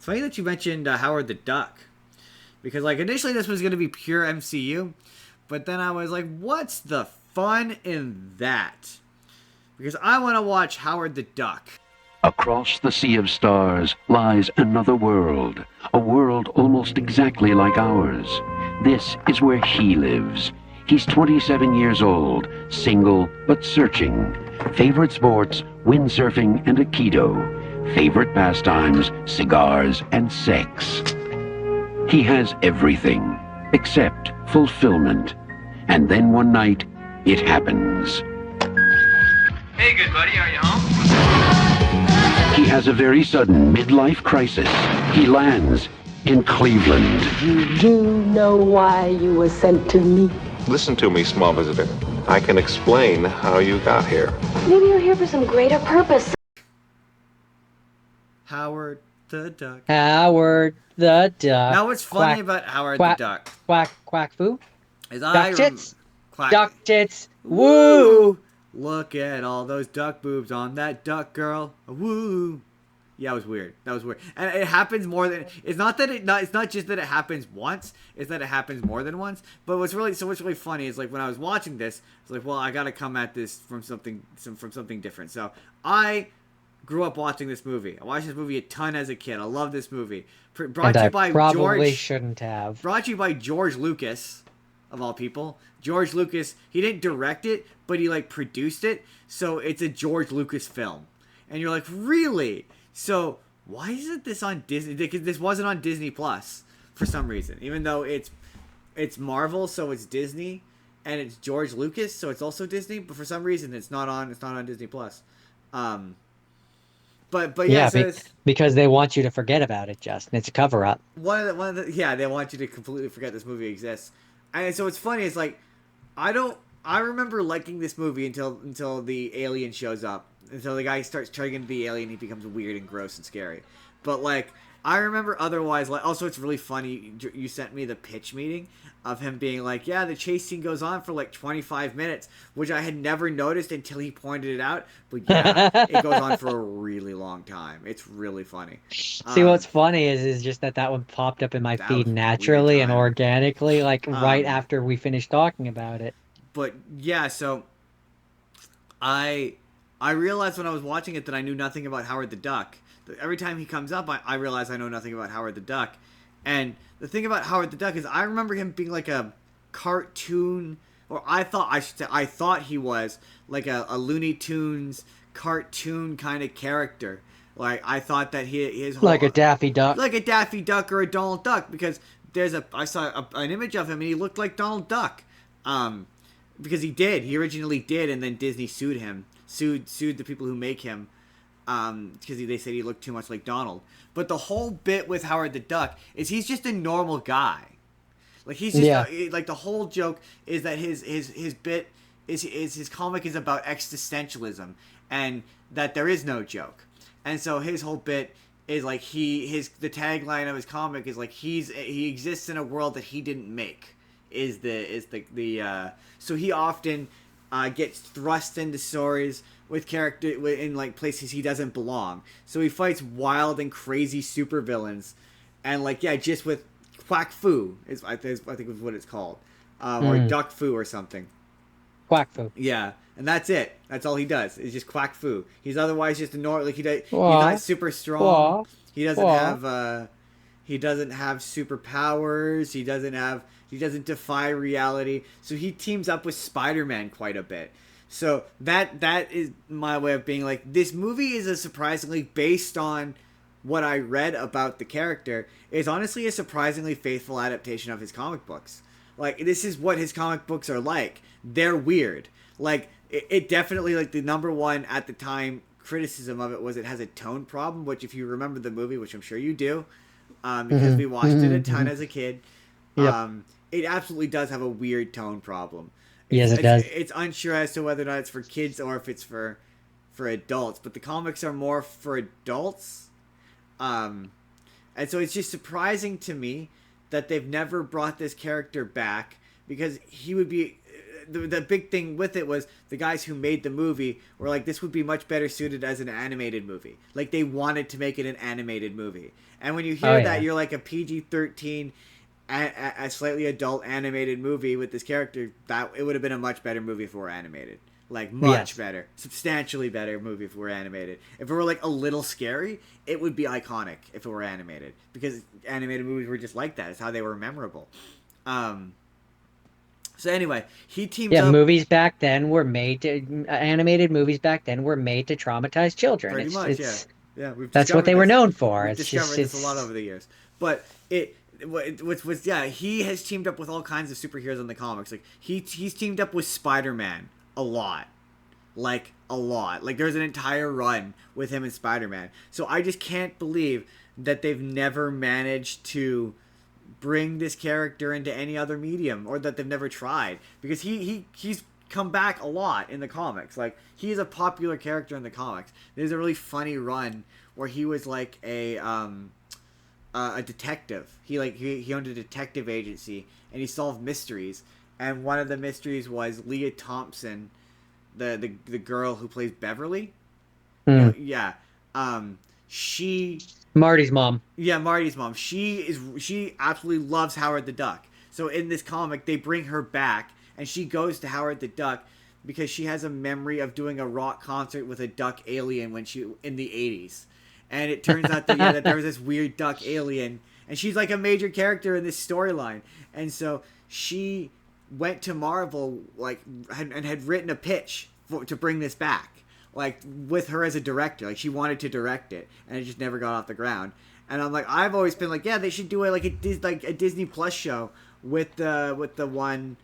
It's funny that you mentioned Howard the Duck. Because, like, initially this was going to be pure MCU. But then I was like, what's the fun in that? Because I want to watch Howard the Duck. Across the sea of stars lies another world, a world almost exactly like ours. This is where he lives. He's 27 years old, single but searching. Favorite sports, windsurfing and Aikido. Favorite pastimes, cigars and sex. He has everything except fulfillment. And then one night, it happens. Hey, good buddy, are you home? He has a very sudden midlife crisis. He lands in Cleveland. You do know why you were sent to me? Listen to me, small visitor. I can explain how you got here. Maybe you're here for some greater purpose. Howard the Duck. Howard the Duck. Now, what's funny about Howard the Duck? Quack foo? Is Duck tits? Quack. Duck tits. Woo! Look at all those duck boobs on that duck girl. Woo! Yeah, it was weird. That was weird, and it happens more than. It's not that it's not just that it happens once. It's that it happens more than once. But what's really funny is like when I was watching this, it's like, well, I got to come at this from something different. So I grew up watching this movie. I watched this movie a ton as a kid. I love this movie. Brought to you by probably shouldn't have. Brought to you by George Lucas, of all people. George Lucas. He didn't direct it, but he like produced it. So it's a George Lucas film, and you're like, really? So why isn't this on Disney? Because this wasn't on Disney Plus for some reason, even though it's Marvel, so it's Disney, and it's George Lucas, so it's also Disney. But for some reason, it's not on Disney Plus. But yeah, so because they want you to forget about it, Justin. It's a cover up. One of the they want you to completely forget this movie exists. And so what's funny is like I remember liking this movie until the alien shows up. Until the guy starts turning into the alien, he becomes weird and gross and scary. But like I remember otherwise, like also it's really funny. You sent me the pitch meeting of him being like, yeah, the chase scene goes on for like 25 minutes, which I had never noticed until he pointed it out. But yeah, it goes on for a really long time. It's really funny. See, what's funny is just that one popped up in my feed naturally and organically, like right after we finished talking about it. But yeah, so I realized when I was watching it that I knew nothing about Howard the Duck. Every time he comes up, I realize I know nothing about Howard the Duck. And the thing about Howard the Duck is I remember him being like a cartoon, or I thought he was like a Looney Tunes cartoon kind of character. Like I thought that his whole, like a Daffy Duck, or a Donald Duck, because I saw an image of him and he looked like Donald Duck, because he originally did, and then Disney sued the people who make him. Because they said he looked too much like Donald. But the whole bit with Howard the Duck is he's just a normal guy. Like he's just like the whole joke is that his bit is his comic is about existentialism and that there is no joke. And so his whole bit is like the tagline of his comic is like he exists in a world that he didn't make. So he often gets thrust into stories with character in like places he doesn't belong. So he fights wild and crazy supervillains, and like just with quack foo I think is what it's called, or duck foo or something. Quack foo. Yeah, and that's it. That's all he does. Is just quack foo. He's otherwise just a normal. Like he's not super strong. He doesn't have superpowers. He doesn't defy reality. So he teams up with Spider-Man quite a bit. So that is my way of being like, this movie is surprisingly, based on what I read about the character, is honestly a surprisingly faithful adaptation of his comic books. Like, this is what his comic books are like. They're weird. Like, it definitely, like, the number one at the time criticism of it was it has a tone problem, which if you remember the movie, which I'm sure you do, because we watched it a ton as a kid, it absolutely does have a weird tone problem. Yes, it does. It's unsure as to whether or not it's for kids or if it's for adults, but the comics are more for adults. And so it's just surprising to me that they've never brought this character back, because he would be the big thing with it was the guys who made the movie were like, this would be much better suited as an animated movie. Like, they wanted to make it an animated movie. And when you hear that, you're like, a PG-13, a slightly adult animated movie with this character, that it would have been a much better movie if it were animated. Like, much better. Substantially better movie if it were animated. If it were, like, a little scary, it would be iconic if it were animated. Because animated movies were just like that. It's how they were memorable. So anyway, he teamed up... movies back then were made to... animated movies back then were made to traumatize children. Pretty much, yeah. That's what they were known for. We've discovered this a lot over the years. But he has teamed up with all kinds of superheroes in the comics. Like, he's teamed up with Spider-Man a lot. Like, a lot. Like, there's an entire run with him and Spider-Man. So I just can't believe that they've never managed to bring this character into any other medium, or that they've never tried, because he's come back a lot in the comics. Like, he's a popular character in the comics. There's a really funny run where he was like a detective. He owned a detective agency, and he solved mysteries, and one of the mysteries was Lea Thompson, the girl who plays Beverly. Marty's mom. Yeah, Marty's mom. She absolutely loves Howard the Duck. So in this comic, they bring her back, and she goes to Howard the Duck because she has a memory of doing a rock concert with a duck alien in the 80s. And it turns out that there was this weird duck alien, and she's like a major character in this storyline. And so she went to Marvel, like, and had written a pitch to bring this back. Like, with her as a director. Like, she wanted to direct it, and it just never got off the ground. And I'm like, I've always been like, yeah, they should do a Disney Plus show with the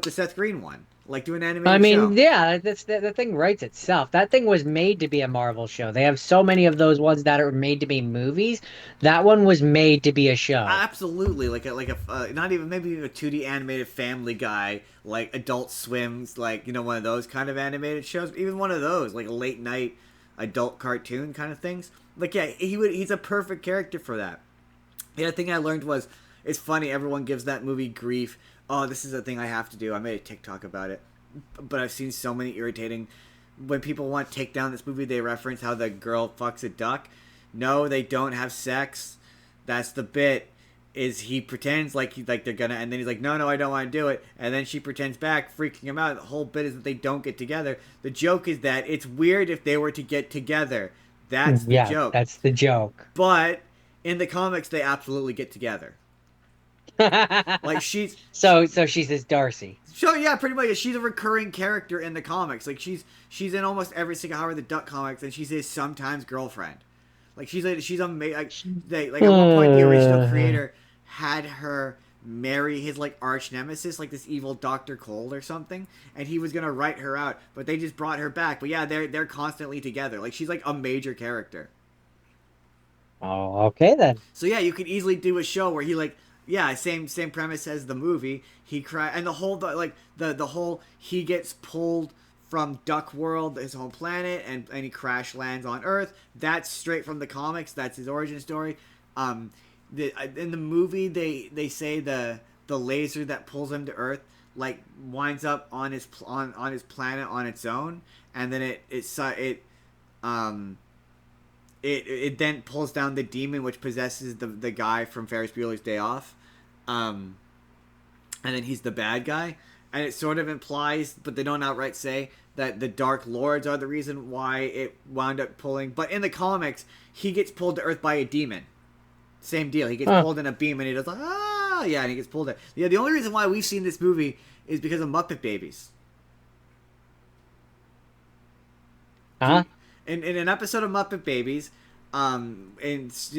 Seth Green one. Like, do an animated show. Yeah, the thing writes itself. That thing was made to be a Marvel show. They have so many of those ones that are made to be movies. That one was made to be a show. Absolutely, like a not even maybe a 2D animated Family Guy, like Adult Swim's, like, one of those kind of animated shows. Even one of those, like a late night adult cartoon kind of things. Like, yeah, he's a perfect character for that. The other thing I learned was, it's funny, everyone gives that movie grief. Oh, this is a thing I have to do. I made a TikTok about it. But I've seen so many irritating... When people want to take down this movie, they reference how the girl fucks a duck. No, they don't have sex. That's the bit. Is he pretends like they're gonna... And then he's like, no, I don't want to do it. And then she pretends back, freaking him out. The whole bit is that they don't get together. The joke is that it's weird if they were to get together. That's the joke. That's the joke. But in the comics, they absolutely get together. Like, she's so she's his Darcy. So yeah, pretty much she's a recurring character in the comics. Like, she's in almost every single Howard the Duck comics, and she's his sometimes girlfriend. Like, she's amazing. Like at one point, the original creator had her marry his like arch nemesis, like this evil Dr. Cold or something, and he was gonna write her out, but they just brought her back. But yeah, they're constantly together. Like, she's like a major character. Oh, okay then. So yeah, you could easily do a show where he like. Yeah, same premise as the movie. He cry, and the whole he gets pulled from Duck World, his home planet, and he crash lands on Earth. That's straight from the comics. That's his origin story. In the movie, they say the laser that pulls him to Earth like winds up on his planet on its own, and then it then pulls down the demon which possesses the guy from Ferris Bueller's Day Off. And then he's the bad guy. And it sort of implies, but they don't outright say, that the Dark Lords are the reason why it wound up pulling. But in the comics, he gets pulled to Earth by a demon. Same deal. He gets pulled in a beam and he does like, yeah, and he gets pulled in. Yeah, the only reason why we've seen this movie is because of Muppet Babies. Huh? In an episode of Muppet Babies, if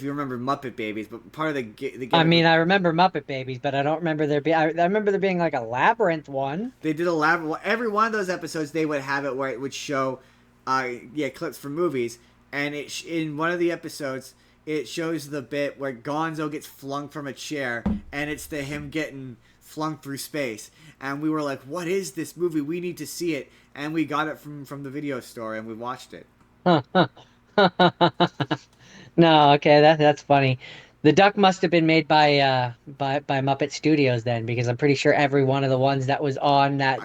you remember Muppet Babies, but part of the I mean, I remember Muppet Babies, but I don't remember there being. I remember there being like a labyrinth one. They did a labyrinth. Well, every one of those episodes, they would have it where it would show, clips from movies, and in one of the episodes, it shows the bit where Gonzo gets flung from a chair, and it's him getting flung through space. And we were like, what is this movie? We need to see it. And we got it from the video store, and we watched it. No, okay, that's funny. The duck must have been made by Muppet Studios then, because I'm pretty sure every one of the ones that was on I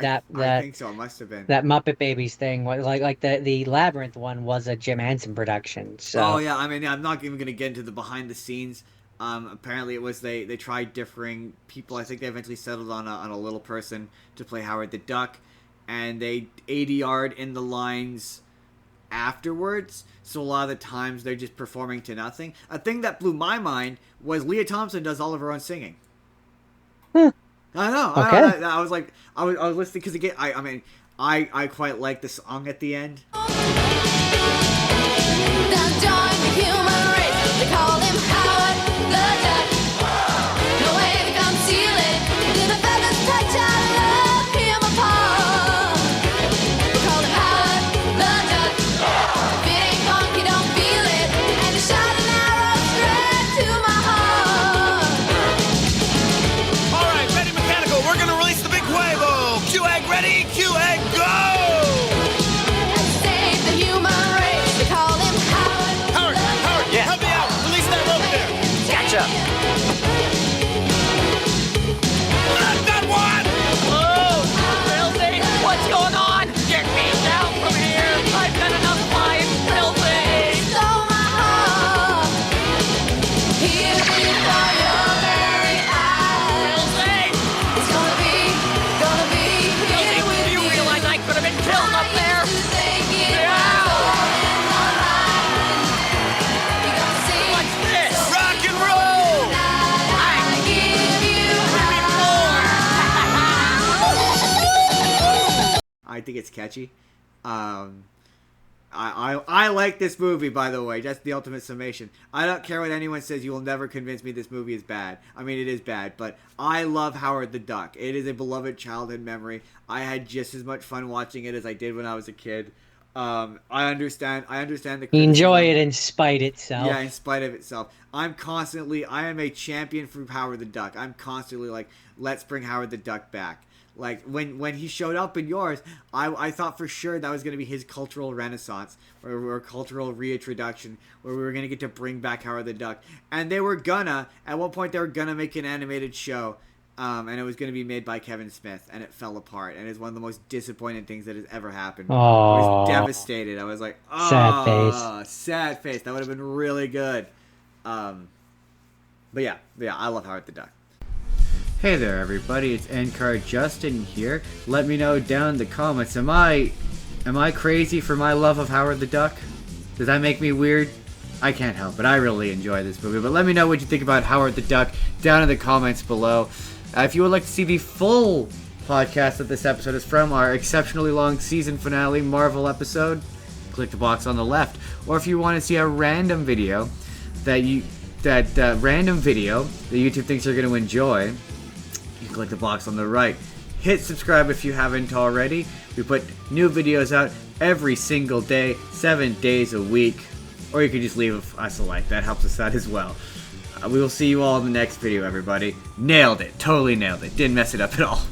think so. It must have been. that Muppet Babies thing was like the Labyrinth one was a Jim Henson production. Oh So yeah, I mean, I'm not even gonna get into the behind the scenes. Apparently, it was they tried differing people. I think they eventually settled on a little person to play Howard the Duck, and they ADR'd in the lines afterwards. So a lot of the times they're just performing to nothing. A thing that blew my mind was Lea Thompson does all of her own singing. Hmm. I know. Okay. I was like, I was listening because again, I mean, I quite like the song at the end. Now join the human race. They call him Howard the Duck. No way to conceal it. In the feathers touch, I love him apart. They call him Howard the Duck. If it ain't funky, don't feel it. And he shot an arrow straight to my heart. All right, ready, mechanical. We're gonna release the big huevo. Q-egg ready, Q-egg go! And save the human race. They call him Howard. Howard, Yeah. help me out. Release that rope there. Gotcha. That one! Whoa! Filthy! What's going on? Get me down from here! I've got enough flying, Filthy! Stole my heart. Here before your very eyes. Filthy! It's gonna be Filthy! here with Do you you. realize I could have been killed up there? To take it Yeah. in my mind. You gonna see What's this? Rock and roll! I give you I think it's catchy. I like this movie, by the way. That's the ultimate summation. I don't care what anyone says. You will never convince me this movie is bad. I mean, it is bad, but I love Howard the Duck. It is a beloved childhood memory. I had just as much fun watching it as I did when I was a kid. I understand the you enjoy criticism. it in spite itself. Yeah, in spite of itself. I am a champion for Howard the Duck. I'm constantly like, let's bring Howard the Duck back. Like, when he showed up in yours, I thought for sure that was going to be his cultural renaissance, or cultural reintroduction, where we were going to get to bring back Howard the Duck. And at one point they were going to make an animated show, and it was going to be made by Kevin Smith, and it fell apart. And it's one of the most disappointing things that has ever happened. I was Aw. devastated. I was like, oh, sad face. That would have been really good. But yeah, I love Howard the Duck. Hey there, everybody. It's N-Card Justin here. Let me know down in the comments. Am I crazy for my love of Howard the Duck? Does that make me weird? I can't help it. I really enjoy this movie. But let me know what you think about Howard the Duck down in the comments below. If you would like to see the full podcast that this episode is from, our exceptionally long season finale Marvel episode, click the box on the left. Or if you want to see a random video that YouTube thinks you're going to enjoy, you click the box on the right. Hit subscribe if you haven't already. We put new videos out every single day, 7 days a week. Or you could just leave us a like. That helps us out as well. We will see you all in the next video, everybody. Nailed it. Totally nailed it. Didn't mess it up at all.